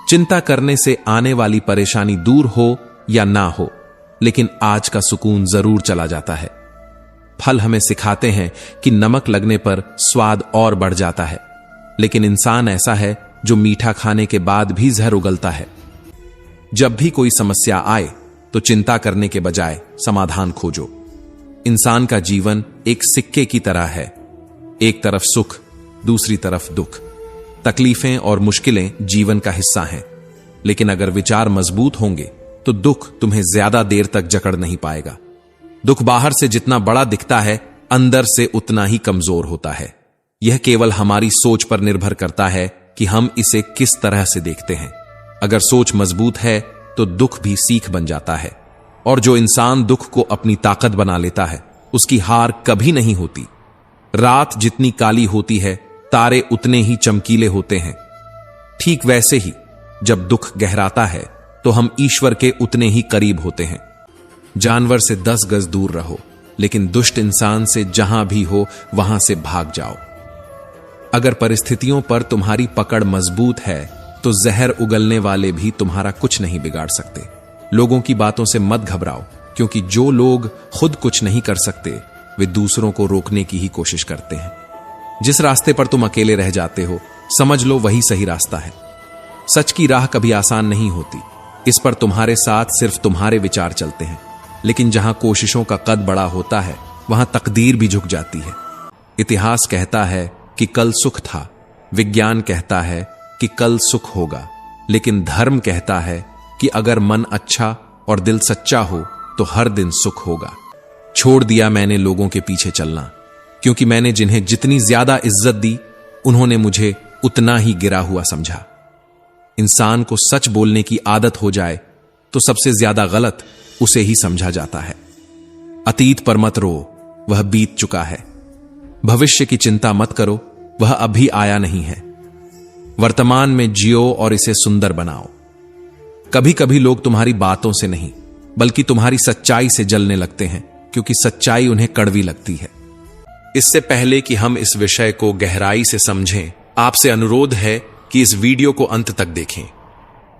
चिंता करने से आने वाली परेशानी दूर हो या ना हो, लेकिन आज का सुकून जरूर चला जाता है। फल हमें सिखाते हैं कि नमक लगने पर स्वाद और बढ़ जाता है, लेकिन इंसान ऐसा है जो मीठा खाने के बाद भी जहर उगलता है। जब भी कोई समस्या आए तो चिंता करने के बजाय समाधान खोजो। इंसान का जीवन एक सिक्के की तरह है, एक तरफ सुख, दूसरी तरफ दुख। तकलीफें और मुश्किलें जीवन का हिस्सा हैं, लेकिन अगर विचार मजबूत होंगे तो दुख तुम्हें ज्यादा देर तक जकड़ नहीं पाएगा। दुख बाहर से जितना बड़ा दिखता है, अंदर से उतना ही कमजोर होता है। यह केवल हमारी सोच पर निर्भर करता है कि हम इसे किस तरह से देखते हैं। अगर सोच मजबूत है तो दुख भी सीख बन जाता है, और जो इंसान दुख को अपनी ताकत बना लेता है उसकी हार कभी नहीं होती। रात जितनी काली होती है, तारे उतने ही चमकीले होते हैं। ठीक वैसे ही जब दुख गहराता है तो हम ईश्वर के उतने ही करीब होते हैं। जानवर से 10 गज दूर रहो, लेकिन दुष्ट इंसान से जहां भी हो वहां से भाग जाओ। अगर परिस्थितियों पर तुम्हारी पकड़ मजबूत है तो जहर उगलने वाले भी तुम्हारा कुछ नहीं बिगाड़ सकते। लोगों की बातों से मत घबराओ, क्योंकि जो लोग खुद कुछ नहीं कर सकते वे दूसरों को रोकने की ही कोशिश करते हैं। जिस रास्ते पर तुम अकेले रह जाते हो, समझ लो वही सही रास्ता है। सच की राह कभी आसान नहीं होती, इस पर तुम्हारे साथ सिर्फ तुम्हारे विचार चलते हैं। लेकिन जहां कोशिशों का कद बड़ा होता है, वहां तकदीर भी झुक जाती है। इतिहास कहता है कि कल सुख था, विज्ञान कहता है कि कल सुख होगा, लेकिन धर्म कहता है कि अगर मन अच्छा और दिल सच्चा हो तो हर दिन सुख होगा। छोड़ दिया मैंने लोगों के पीछे चलना, क्योंकि मैंने जिन्हें जितनी ज्यादा इज्जत दी उन्होंने मुझे उतना ही गिरा हुआ समझा। इंसान को सच बोलने की आदत हो जाए तो सबसे ज्यादा गलत उसे ही समझा जाता है। अतीत पर मत रो, वह बीत चुका है। भविष्य की चिंता मत करो, वह अभी आया नहीं है। वर्तमान में जियो और इसे सुंदर बनाओ। कभी कभी लोग तुम्हारी बातों से नहीं, बल्कि तुम्हारी सच्चाई से जलने लगते हैं, क्योंकि सच्चाई उन्हें कड़वी लगती है। इससे पहले कि हम इस विषय को गहराई से समझें, आपसे अनुरोध है कि इस वीडियो को अंत तक देखें।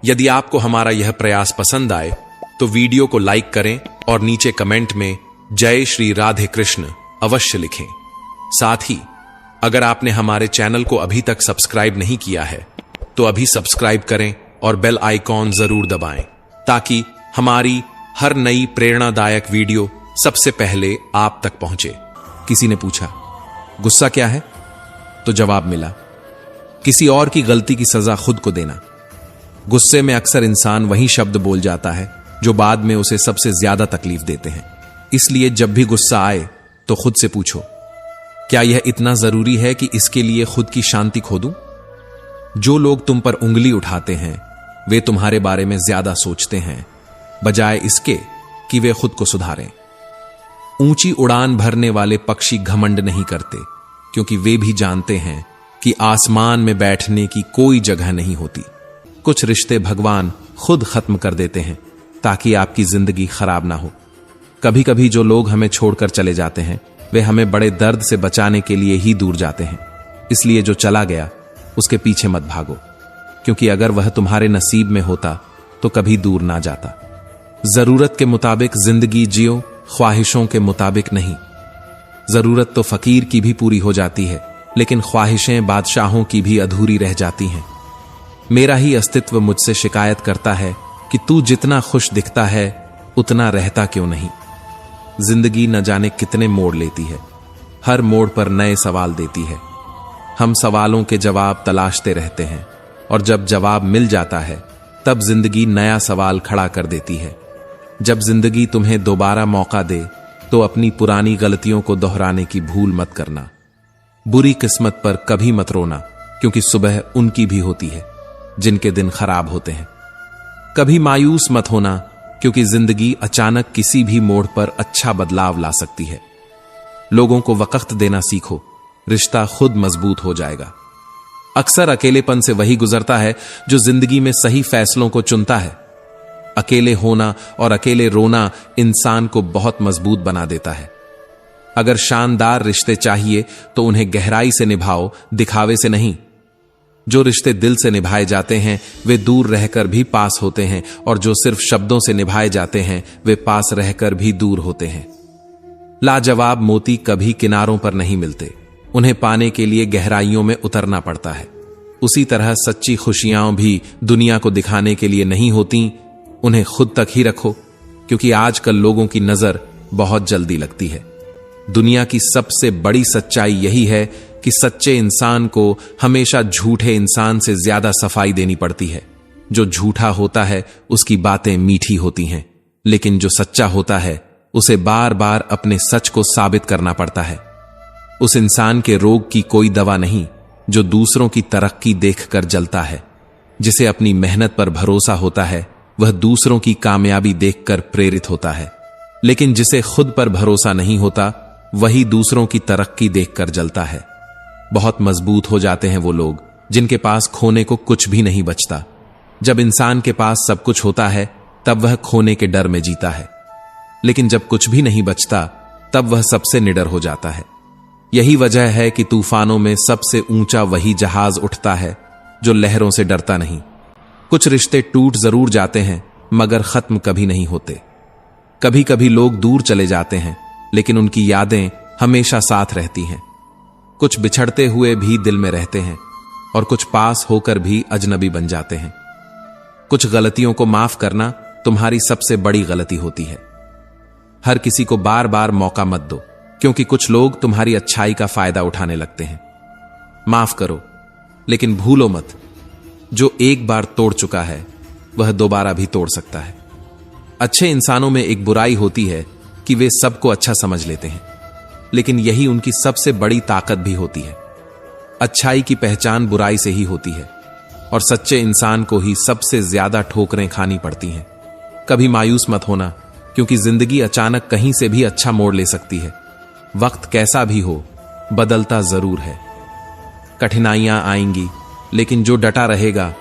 यदि आपको हमारा यह प्रयास पसंद आए तो वीडियो को लाइक करें और नीचे कमेंट में जय श्री राधे कृष्ण अवश्य लिखें। साथ ही अगर आपने हमारे चैनल को अभी तक सब्सक्राइब नहीं किया है तो अभी सब्सक्राइब करें और बेल आइकॉन जरूर दबाएं, ताकि हमारी हर नई प्रेरणादायक वीडियो सबसे पहले आप तक पहुंचे। किसी ने पूछा, गुस्सा क्या है? तो जवाब मिला, किसी और की गलती की सजा खुद को देना। गुस्से में अक्सर इंसान वही शब्द बोल जाता है जो बाद में उसे सबसे ज्यादा तकलीफ देते हैं। इसलिए जब भी गुस्सा आए तो खुद से पूछो, क्या यह इतना जरूरी है कि इसके लिए खुद की शांति खो दूं? जो लोग तुम पर उंगली उठाते हैं वे तुम्हारे बारे में ज्यादा सोचते हैं, बजाय इसके कि वे खुद को सुधारें। ऊंची उड़ान भरने वाले पक्षी घमंड नहीं करते, क्योंकि वे भी जानते हैं कि आसमान में बैठने की कोई जगह नहीं होती। कुछ रिश्ते भगवान खुद खत्म कर देते हैं ताकि आपकी जिंदगी खराब ना हो। कभी कभी जो लोग हमें छोड़कर चले जाते हैं वे हमें बड़े दर्द से बचाने के लिए ही दूर जाते हैं। इसलिए जो चला गया उसके पीछे मत भागो, क्योंकि अगर वह तुम्हारे नसीब में होता तो कभी दूर ना जाता। जरूरत के मुताबिक जिंदगी जियो, ख्वाहिशों के मुताबिक नहीं। जरूरत तो फकीर की भी पूरी हो जाती है, लेकिन ख्वाहिशें बादशाहों की भी अधूरी रह जाती हैं। मेरा ही अस्तित्व मुझसे शिकायत करता है कि तू जितना खुश दिखता है उतना रहता क्यों नहीं। जिंदगी न जाने कितने मोड़ लेती है, हर मोड़ पर नए सवाल देती है। हम सवालों के जवाब तलाशते रहते हैं, और जब जवाब मिल जाता है तब जिंदगी नया सवाल खड़ा कर देती है। जब जिंदगी तुम्हें दोबारा मौका दे तो अपनी पुरानी गलतियों को दोहराने की भूल मत करना। बुरी किस्मत पर कभी मत रोना, क्योंकि सुबह उनकी भी होती है जिनके दिन खराब होते हैं। कभी मायूस मत होना, क्योंकि जिंदगी अचानक किसी भी मोड़ पर अच्छा बदलाव ला सकती है। लोगों को वक्त देना सीखो, रिश्ता खुद मजबूत हो जाएगा। अक्सर अकेलेपन से वही गुजरता है जो जिंदगी में सही फैसलों को चुनता है। अकेले होना और अकेले रोना इंसान को बहुत मजबूत बना देता है। अगर शानदार रिश्ते चाहिए तो उन्हें गहराई से निभाओ, दिखावे से नहीं। जो रिश्ते दिल से निभाए जाते हैं वे दूर रहकर भी पास होते हैं, और जो सिर्फ शब्दों से निभाए जाते हैं वे पास रहकर भी दूर होते हैं। लाजवाब मोती कभी किनारों पर नहीं मिलते, उन्हें पाने के लिए गहराइयों में उतरना पड़ता है। उसी तरह सच्ची खुशियां भी दुनिया को दिखाने के लिए नहीं होती, उन्हें खुद तक ही रखो, क्योंकि आजकल लोगों की नजर बहुत जल्दी लगती है। दुनिया की सबसे बड़ी सच्चाई यही है कि सच्चे इंसान को हमेशा झूठे इंसान से ज्यादा सफाई देनी पड़ती है। जो झूठा होता है उसकी बातें मीठी होती हैं, लेकिन जो सच्चा होता है उसे बार बार अपने सच को साबित करना पड़ता है। उस इंसान के रोग की कोई दवा नहीं जो दूसरों की तरक्की देखकर जलता है। जिसे अपनी मेहनत पर भरोसा होता है वह दूसरों की कामयाबी देखकर प्रेरित होता है, लेकिन जिसे खुद पर भरोसा नहीं होता वही दूसरों की तरक्की देखकर जलता है। बहुत मजबूत हो जाते हैं वो लोग जिनके पास खोने को कुछ भी नहीं बचता। जब इंसान के पास सब कुछ होता है तब वह खोने के डर में जीता है, लेकिन जब कुछ भी नहीं बचता तब वह सबसे निडर हो जाता है। यही वजह है कि तूफानों में सबसे ऊंचा वही जहाज उठता है जो लहरों से डरता नहीं। कुछ रिश्ते टूट जरूर जाते हैं मगर खत्म कभी नहीं होते। कभी कभी लोग दूर चले जाते हैं लेकिन उनकी यादें हमेशा साथ रहती हैं। कुछ बिछड़ते हुए भी दिल में रहते हैं और कुछ पास होकर भी अजनबी बन जाते हैं। कुछ गलतियों को माफ करना तुम्हारी सबसे बड़ी गलती होती है। हर किसी को बार बार मौका मत दो, क्योंकि कुछ लोग तुम्हारी अच्छाई का फायदा उठाने लगते हैं। माफ करो, लेकिन भूलो मत, जो एक बार तोड़ चुका है वह दोबारा भी तोड़ सकता है। अच्छे इंसानों में एक बुराई होती है कि वे सबको अच्छा समझ लेते हैं, लेकिन यही उनकी सबसे बड़ी ताकत भी होती है। अच्छाई की पहचान बुराई से ही होती है, और सच्चे इंसान को ही सबसे ज्यादा ठोकरें खानी पड़ती हैं। कभी मायूस मत होना, क्योंकि जिंदगी अचानक कहीं से भी अच्छा मोड़ ले सकती है। वक्त कैसा भी हो, बदलता जरूर है। कठिनाइयां आएंगी, लेकिन जो डटा रहेगा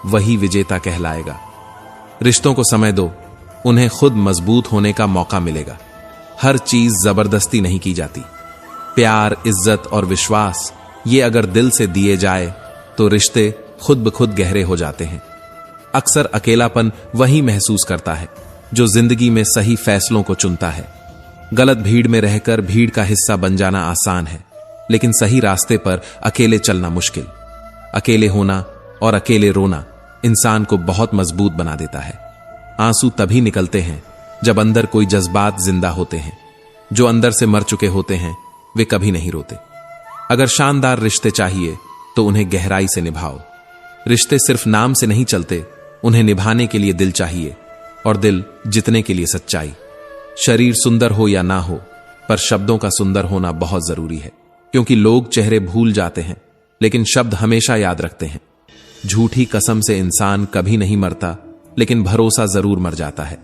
वही विजेता कहलाएगा। रिश्तों को समय दो, उन्हें खुद मजबूत होने का मौका मिलेगा। हर चीज जबरदस्ती नहीं की जाती। प्यार, इज्जत और विश्वास ये अगर दिल से दिए जाए तो रिश्ते खुद ब खुद गहरे हो जाते हैं। अक्सर अकेलापन वही महसूस करता है जो जिंदगी में सही फैसलों को चुनता है। गलत भीड़ में रहकर भीड़ का हिस्सा बन जाना आसान है, लेकिन सही रास्ते पर अकेले चलना मुश्किल। अकेले होना और अकेले रोना इंसान को बहुत मजबूत बना देता है। आंसू तभी निकलते हैं जब अंदर कोई जज्बात जिंदा होते हैं। जो अंदर से मर चुके होते हैं वे कभी नहीं रोते। अगर शानदार रिश्ते चाहिए तो उन्हें गहराई से निभाओ। रिश्ते सिर्फ नाम से नहीं चलते, उन्हें निभाने के लिए दिल चाहिए, और दिल जीतने के लिए सच्चाई। शरीर सुंदर हो या ना हो, पर शब्दों का सुंदर होना बहुत जरूरी है, क्योंकि लोग चेहरे भूल जाते हैं लेकिन शब्द हमेशा याद रखते हैं। झूठी कसम से इंसान कभी नहीं मरता, लेकिन भरोसा जरूर मर जाता है।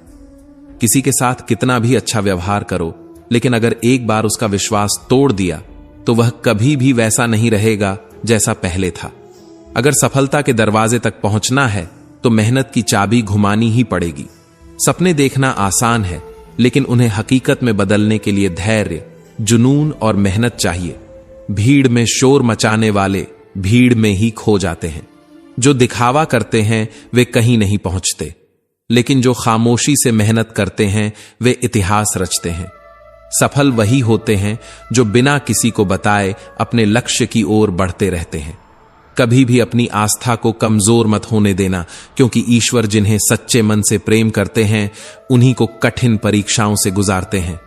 किसी के साथ कितना भी अच्छा व्यवहार करो, लेकिन अगर एक बार उसका विश्वास तोड़ दिया तो वह कभी भी वैसा नहीं रहेगा जैसा पहले था। अगर सफलता के दरवाजे तक पहुंचना है तो मेहनत की चाबी घुमानी ही पड़ेगी। सपने देखना आसान है, लेकिन उन्हें हकीकत में बदलने के लिए धैर्य, जुनून और मेहनत चाहिए। भीड़ में शोर मचाने वाले भीड़ में ही खो जाते हैं। जो दिखावा करते हैं वे कहीं नहीं पहुंचते, लेकिन जो खामोशी से मेहनत करते हैं वे इतिहास रचते हैं। सफल वही होते हैं जो बिना किसी को बताए अपने लक्ष्य की ओर बढ़ते रहते हैं। कभी भी अपनी आस्था को कमजोर मत होने देना, क्योंकि ईश्वर जिन्हें सच्चे मन से प्रेम करते हैं उन्हीं को कठिन परीक्षाओं से गुजारते हैं।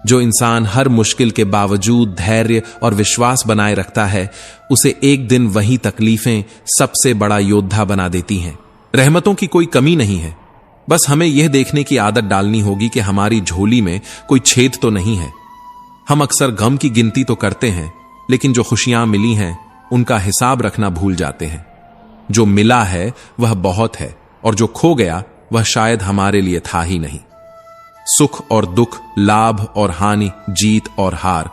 जो इंसान हर मुश्किल के बावजूद धैर्य और विश्वास बनाए रखता है, उसे एक दिन वही तकलीफें सबसे बड़ा योद्धा बना देती हैं। रहमतों की कोई कमी नहीं है, बस हमें यह देखने की आदत डालनी होगी कि हमारी झोली में कोई छेद तो नहीं है। हम अक्सर गम की गिनती तो करते हैं, लेकिन जो खुशियां मिली हैं उनका हिसाब रखना भूल जाते हैं। जो मिला है वह बहुत है, और जो खो गया वह शायद हमारे लिए था ही नहीं। सुख और दुख, लाभ और हानि, जीत और हार,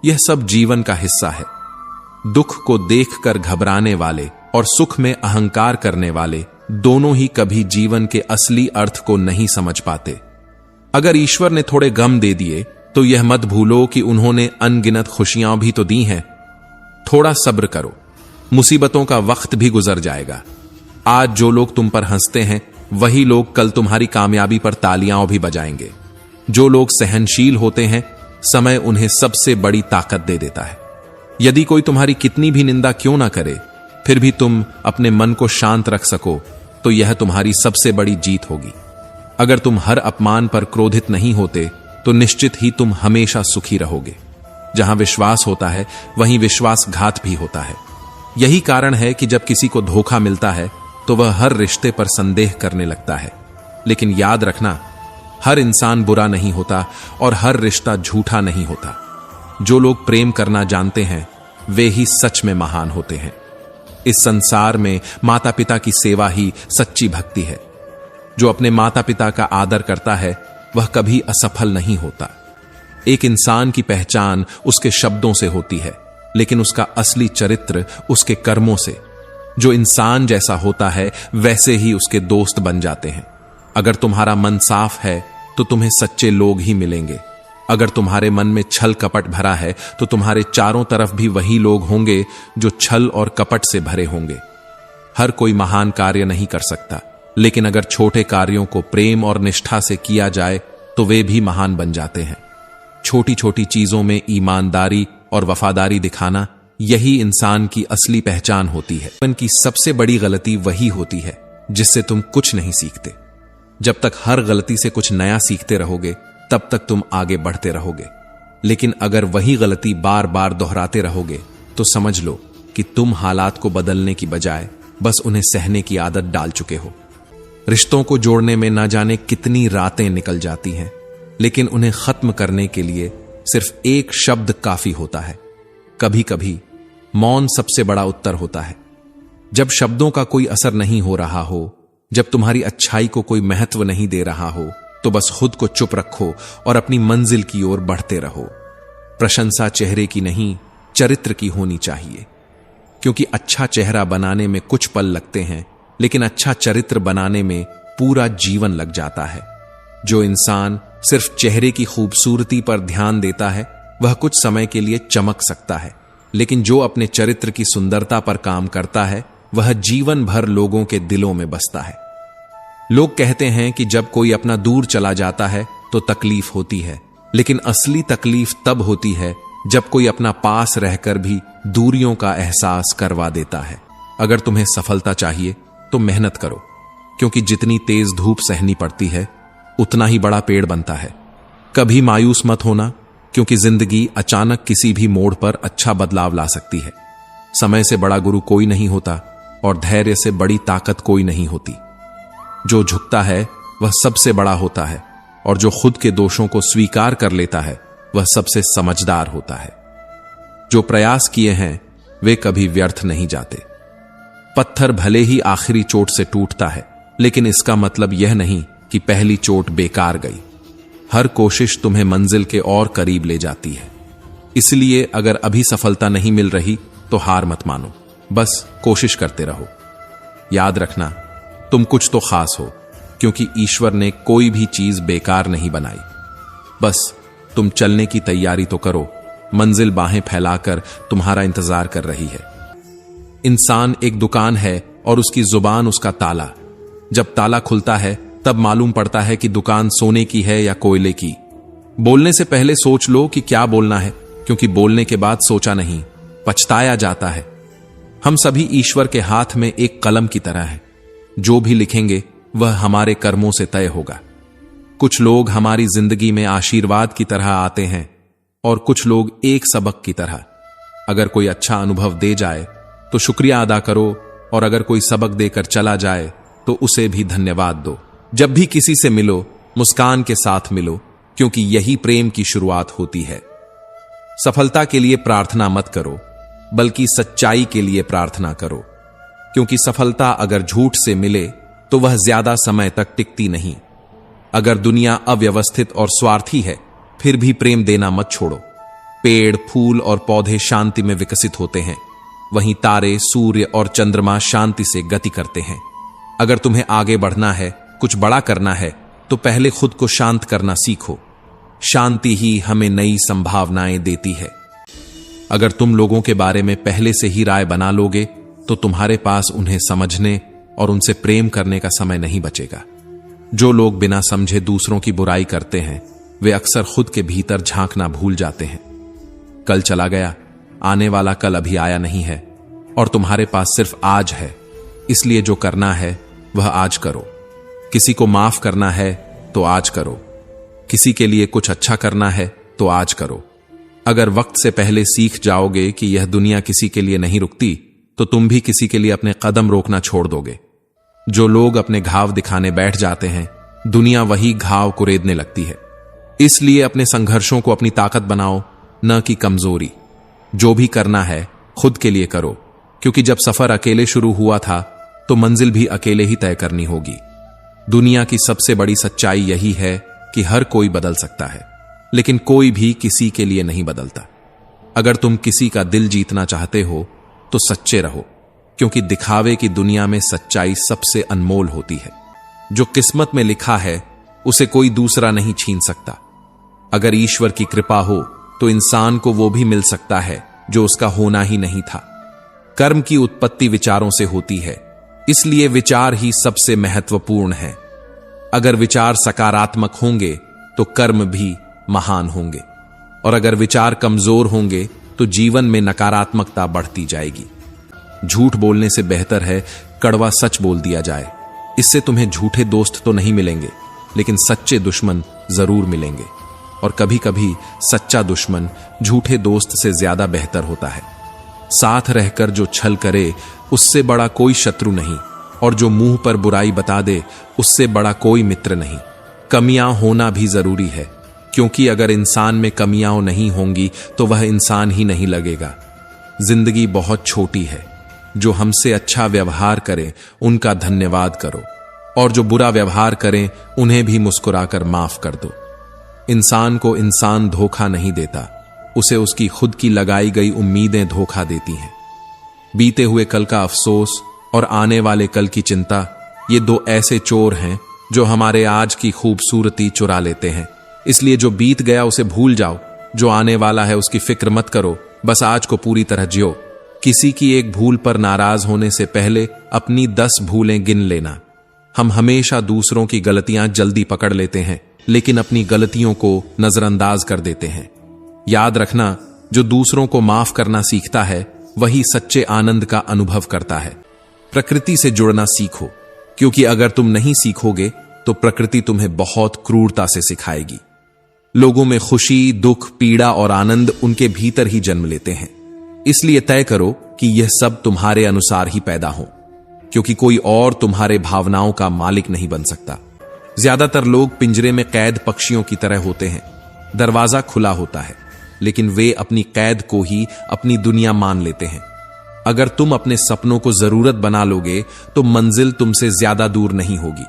यह सब जीवन का हिस्सा है। दुख को देखकर घबराने वाले और सुख में अहंकार करने वाले दोनों ही कभी जीवन के असली अर्थ को नहीं समझ पाते। अगर ईश्वर ने थोड़े गम दे दिए तो यह मत भूलो कि उन्होंने अनगिनत खुशियां भी तो दी हैं। थोड़ा सब्र करो, मुसीबतों का वक्त भी गुजर जाएगा। आज जो लोग तुम पर हंसते हैं वही लोग कल तुम्हारी कामयाबी पर तालियां भी बजाएंगे। जो लोग सहनशील होते हैं समय उन्हें सबसे बड़ी ताकत दे देता है। यदि कोई तुम्हारी कितनी भी निंदा क्यों ना करे, फिर भी तुम अपने मन को शांत रख सको तो यह तुम्हारी सबसे बड़ी जीत होगी। अगर तुम हर अपमान पर क्रोधित नहीं होते तो निश्चित ही तुम हमेशा सुखी रहोगे। जहां विश्वास होता है वहीं विश्वासघात भी होता है। यही कारण है कि जब किसी को धोखा मिलता है तो वह हर रिश्ते पर संदेह करने लगता है। लेकिन याद रखना, हर इंसान बुरा नहीं होता और हर रिश्ता झूठा नहीं होता। जो लोग प्रेम करना जानते हैं वे ही सच में महान होते हैं। इस संसार में माता पिता की सेवा ही सच्ची भक्ति है। जो अपने माता पिता का आदर करता है वह कभी असफल नहीं होता। एक इंसान की पहचान उसके शब्दों से होती है, लेकिन उसका असली चरित्र उसके कर्मों से। जो इंसान जैसा होता है वैसे ही उसके दोस्त बन जाते हैं। अगर तुम्हारा मन साफ है तो तुम्हें सच्चे लोग ही मिलेंगे। अगर तुम्हारे मन में छल कपट भरा है तो तुम्हारे चारों तरफ भी वही लोग होंगे जो छल और कपट से भरे होंगे। हर कोई महान कार्य नहीं कर सकता, लेकिन अगर छोटे कार्यों को प्रेम और निष्ठा से किया जाए तो वे भी महान बन जाते हैं। छोटी छोटी चीजों में ईमानदारी और वफादारी दिखाना, यही इंसान की असली पहचान होती है। जीवन की सबसे बड़ी गलती वही होती है जिससे तुम कुछ नहीं सीखते। जब तक हर गलती से कुछ नया सीखते रहोगे तब तक तुम आगे बढ़ते रहोगे। लेकिन अगर वही गलती बार बार दोहराते रहोगे तो समझ लो कि तुम हालात को बदलने की बजाय बस उन्हें सहने की आदत डाल चुके हो। रिश्तों को जोड़ने में ना जाने कितनी रातें निकल जाती हैं, लेकिन उन्हें खत्म करने के लिए सिर्फ एक शब्द काफी होता है। कभी कभी मौन सबसे बड़ा उत्तर होता है। जब शब्दों का कोई असर नहीं हो रहा हो, जब तुम्हारी अच्छाई को कोई महत्व नहीं दे रहा हो, तो बस खुद को चुप रखो और अपनी मंजिल की ओर बढ़ते रहो। प्रशंसा चेहरे की नहीं, चरित्र की होनी चाहिए, क्योंकि अच्छा चेहरा बनाने में कुछ पल लगते हैं, लेकिन अच्छा चरित्र बनाने में पूरा जीवन लग जाता है। जो इंसान सिर्फ चेहरे की खूबसूरती पर ध्यान देता है वह कुछ समय के लिए चमक सकता है, लेकिन जो अपने चरित्र की सुंदरता पर काम करता है वह जीवन भर लोगों के दिलों में बसता है। लोग कहते हैं कि जब कोई अपना दूर चला जाता है तो तकलीफ होती है, लेकिन असली तकलीफ तब होती है जब कोई अपना पास रहकर भी दूरियों का एहसास करवा देता है। अगर तुम्हें सफलता चाहिए तो मेहनत करो, क्योंकि जितनी तेज धूप सहनी पड़ती है उतना ही बड़ा पेड़ बनता है। कभी मायूस मत होना, क्योंकि जिंदगी अचानक किसी भी मोड़ पर अच्छा बदलाव ला सकती है। समय से बड़ा गुरु कोई नहीं होता और धैर्य से बड़ी ताकत कोई नहीं होती। जो झुकता है वह सबसे बड़ा होता है, और जो खुद के दोषों को स्वीकार कर लेता है वह सबसे समझदार होता है। जो प्रयास किए हैं वे कभी व्यर्थ नहीं जाते। पत्थर भले ही आखिरी चोट से टूटता है, लेकिन इसका मतलब यह नहीं कि पहली चोट बेकार गई। हर कोशिश तुम्हें मंजिल के और करीब ले जाती है। इसलिए अगर अभी सफलता नहीं मिल रही तो हार मत मानो, बस कोशिश करते रहो। याद रखना, तुम कुछ तो खास हो, क्योंकि ईश्वर ने कोई भी चीज बेकार नहीं बनाई। बस तुम चलने की तैयारी तो करो, मंजिल बाहें फैलाकर तुम्हारा इंतजार कर रही है। इंसान एक दुकान है और उसकी जुबान उसका ताला। जब ताला खुलता है तब मालूम पड़ता है कि दुकान सोने की है या कोयले की। बोलने से पहले सोच लो कि क्या बोलना है, क्योंकि बोलने के बाद सोचा नहीं, पछताया जाता है। हम सभी ईश्वर के हाथ में एक कलम की तरह हैं। जो भी लिखेंगे वह हमारे कर्मों से तय होगा। कुछ लोग हमारी जिंदगी में आशीर्वाद की तरह आते हैं और कुछ लोग एक सबक की तरह। अगर कोई अच्छा अनुभव दे जाए तो शुक्रिया अदा करो, और अगर कोई सबक देकर चला जाए तो उसे भी धन्यवाद दो। जब भी किसी से मिलो मुस्कान के साथ मिलो, क्योंकि यही प्रेम की शुरुआत होती है। सफलता के लिए प्रार्थना मत करो, बल्कि सच्चाई के लिए प्रार्थना करो, क्योंकि सफलता अगर झूठ से मिले तो वह ज्यादा समय तक टिकती नहीं। अगर दुनिया अव्यवस्थित और स्वार्थी है फिर भी प्रेम देना मत छोड़ो। पेड़, फूल और पौधे शांति में विकसित होते हैं, वहीं तारे, सूर्य और चंद्रमा शांति से गति करते हैं। अगर तुम्हें आगे बढ़ना है, कुछ बड़ा करना है, तो पहले खुद को शांत करना सीखो। शांति ही हमें नई संभावनाएं देती है। अगर तुम लोगों के बारे में पहले से ही राय बना लोगे तो तुम्हारे पास उन्हें समझने और उनसे प्रेम करने का समय नहीं बचेगा। जो लोग बिना समझे दूसरों की बुराई करते हैं वे अक्सर खुद के भीतर झांकना भूल जाते हैं। कल चला गया, आने वाला कल अभी आया नहीं है और तुम्हारे पास सिर्फ आज है। इसलिए जो करना है वह आज करो। किसी को माफ करना है तो आज करो। किसी के लिए कुछ अच्छा करना है तो आज करो। अगर वक्त से पहले सीख जाओगे कि यह दुनिया किसी के लिए नहीं रुकती तो तुम भी किसी के लिए अपने कदम रोकना छोड़ दोगे। जो लोग अपने घाव दिखाने बैठ जाते हैं, दुनिया वही घाव कुरेदने लगती है। इसलिए अपने संघर्षों को अपनी ताकत बनाओ, न कि कमजोरी। जो भी करना है खुद के लिए करो, क्योंकि जब सफर अकेले शुरू हुआ था तो मंजिल भी अकेले ही तय करनी होगी। दुनिया की सबसे बड़ी सच्चाई यही है कि हर कोई बदल सकता है, लेकिन कोई भी किसी के लिए नहीं बदलता। अगर तुम किसी का दिल जीतना चाहते हो तो सच्चे रहो, क्योंकि दिखावे की दुनिया में सच्चाई सबसे अनमोल होती है। जो किस्मत में लिखा है उसे कोई दूसरा नहीं छीन सकता। अगर ईश्वर की कृपा हो तो इंसान को वो भी मिल सकता है जो उसका होना ही नहीं था। कर्म की उत्पत्ति विचारों से होती है, इसलिए विचार ही सबसे महत्वपूर्ण है। अगर विचार सकारात्मक होंगे तो कर्म भी महान होंगे, और अगर विचार कमजोर होंगे तो जीवन में नकारात्मकता बढ़ती जाएगी। झूठ बोलने से बेहतर है कड़वा सच बोल दिया जाए। इससे तुम्हें झूठे दोस्त तो नहीं मिलेंगे, लेकिन सच्चे दुश्मन जरूर मिलेंगे। और कभी कभी सच्चा दुश्मन झूठे दोस्त से ज्यादा बेहतर होता है। साथ रहकर जो छल करे उससे बड़ा कोई शत्रु नहीं, और जो मुंह पर बुराई बता दे उससे बड़ा कोई मित्र नहीं। कमियां होना भी जरूरी है, क्योंकि अगर इंसान में कमियां नहीं होंगी तो वह इंसान ही नहीं लगेगा। जिंदगी बहुत छोटी है। जो हमसे अच्छा व्यवहार करें उनका धन्यवाद करो, और जो बुरा व्यवहार करें उन्हें भी मुस्कुराकर माफ कर दो। इंसान को इंसान धोखा नहीं देता, उसे उसकी खुद की लगाई गई उम्मीदें धोखा देती हैं। बीते हुए कल का अफसोस और आने वाले कल की चिंता, ये दो ऐसे चोर हैं जो हमारे आज की खूबसूरती चुरा लेते हैं। इसलिए जो बीत गया उसे भूल जाओ, जो आने वाला है उसकी फिक्र मत करो, बस आज को पूरी तरह जियो। किसी की एक भूल पर नाराज होने से पहले अपनी 10 भूलें गिन लेना। हम हमेशा दूसरों की गलतियां जल्दी पकड़ लेते हैं, लेकिन अपनी गलतियों को नजरअंदाज कर देते हैं। याद रखना, जो दूसरों को माफ करना सीखता है वही सच्चे आनंद का अनुभव करता है। प्रकृति से जुड़ना सीखो, क्योंकि अगर तुम नहीं सीखोगे तो प्रकृति तुम्हें बहुत क्रूरता से सिखाएगी। लोगों में खुशी, दुख, पीड़ा और आनंद उनके भीतर ही जन्म लेते हैं। इसलिए तय करो कि यह सब तुम्हारे अनुसार ही पैदा हो, क्योंकि कोई और तुम्हारे भावनाओं का मालिक नहीं बन सकता। ज्यादातर लोग पिंजरे में कैद पक्षियों की तरह होते हैं। दरवाजा खुला होता है, लेकिन वे अपनी कैद को ही अपनी दुनिया मान लेते हैं। अगर तुम अपने सपनों को जरूरत बना लोगे तो मंजिल तुमसे ज्यादा दूर नहीं होगी।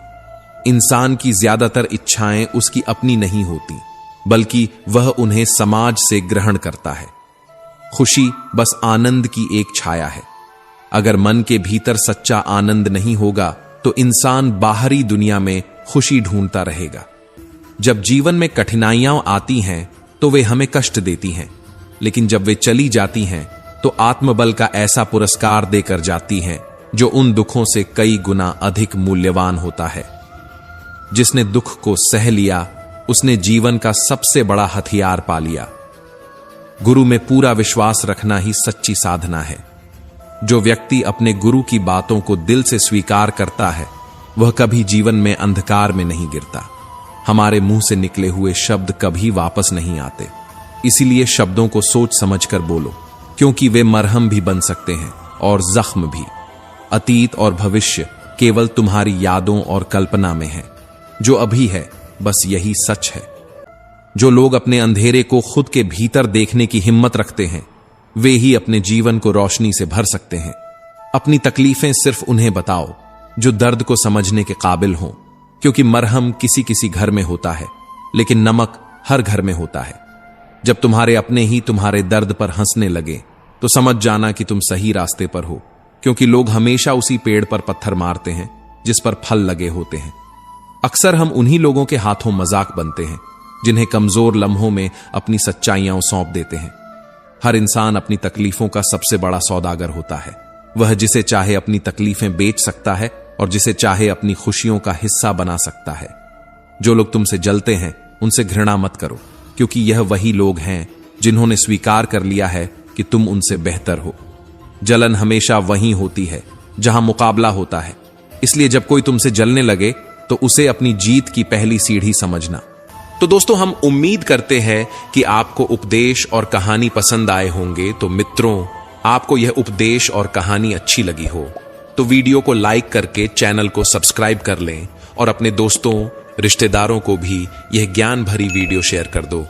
इंसान की ज्यादातर इच्छाएं उसकी अपनी नहीं होती, बल्कि वह उन्हें समाज से ग्रहण करता है। खुशी बस आनंद की एक छाया है। अगर मन के भीतर सच्चा आनंद नहीं होगा तो इंसान बाहरी दुनिया में खुशी ढूंढता रहेगा। जब जीवन में कठिनाइयां आती हैं तो वे हमें कष्ट देती हैं, लेकिन जब वे चली जाती हैं तो आत्मबल का ऐसा पुरस्कार देकर जाती हैं जो उन दुखों से कई गुना अधिक मूल्यवान होता है। जिसने दुख को सह लिया उसने जीवन का सबसे बड़ा हथियार पा लिया। गुरु में पूरा विश्वास रखना ही सच्ची साधना है। जो व्यक्ति अपने गुरु की बातों को दिल से स्वीकार करता है वह कभी जीवन में अंधकार में नहीं गिरता। हमारे मुंह से निकले हुए शब्द कभी वापस नहीं आते, इसीलिए शब्दों को सोच समझकर बोलो, क्योंकि वे मरहम भी बन सकते हैं और जख्म भी। अतीत और भविष्य केवल तुम्हारी यादों और कल्पना में है। जो अभी है बस यही सच है। जो लोग अपने अंधेरे को खुद के भीतर देखने की हिम्मत रखते हैं वे ही अपने जीवन को रोशनी से भर सकते हैं। अपनी तकलीफें सिर्फ उन्हें बताओ जो दर्द को समझने के काबिल हों, क्योंकि मरहम किसी किसी घर में होता है, लेकिन नमक हर घर में होता है। जब तुम्हारे अपने ही तुम्हारे दर्द पर हंसने लगे तो समझ जाना कि तुम सही रास्ते पर हो, क्योंकि लोग हमेशा उसी पेड़ पर पत्थर मारते हैं जिस पर फल लगे होते हैं। अक्सर हम उन्हीं लोगों के हाथों मजाक बनते हैं जिन्हें कमजोर लम्हों में अपनी सच्चाइयां सौंप देते हैं। हर इंसान अपनी तकलीफों का सबसे बड़ा सौदागर होता है। वह जिसे चाहे अपनी तकलीफें बेच सकता है और जिसे चाहे अपनी खुशियों का हिस्सा बना सकता है। जो लोग तुमसे जलते हैं उनसे घृणा मत करो, क्योंकि यह वही लोग हैं जिन्होंने स्वीकार कर लिया है कि तुम उनसे बेहतर हो। जलन हमेशा वहीं होती है जहां मुकाबला होता है, इसलिए जब कोई तुमसे जलने लगे तो उसे अपनी जीत की पहली सीढ़ी समझना। तो दोस्तों, हम उम्मीद करते हैं कि आपको उपदेश और कहानी पसंद आए होंगे। तो मित्रों, आपको यह उपदेश और कहानी अच्छी लगी हो तो वीडियो को लाइक करके चैनल को सब्सक्राइब कर लें और अपने दोस्तों, रिश्तेदारों को भी यह ज्ञान भरी वीडियो शेयर कर दो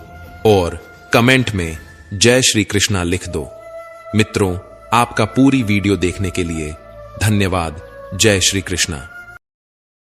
और कमेंट में जय श्री कृष्णा लिख दो। मित्रों, आपका पूरी वीडियो देखने के लिए धन्यवाद। जय श्री कृष्णा।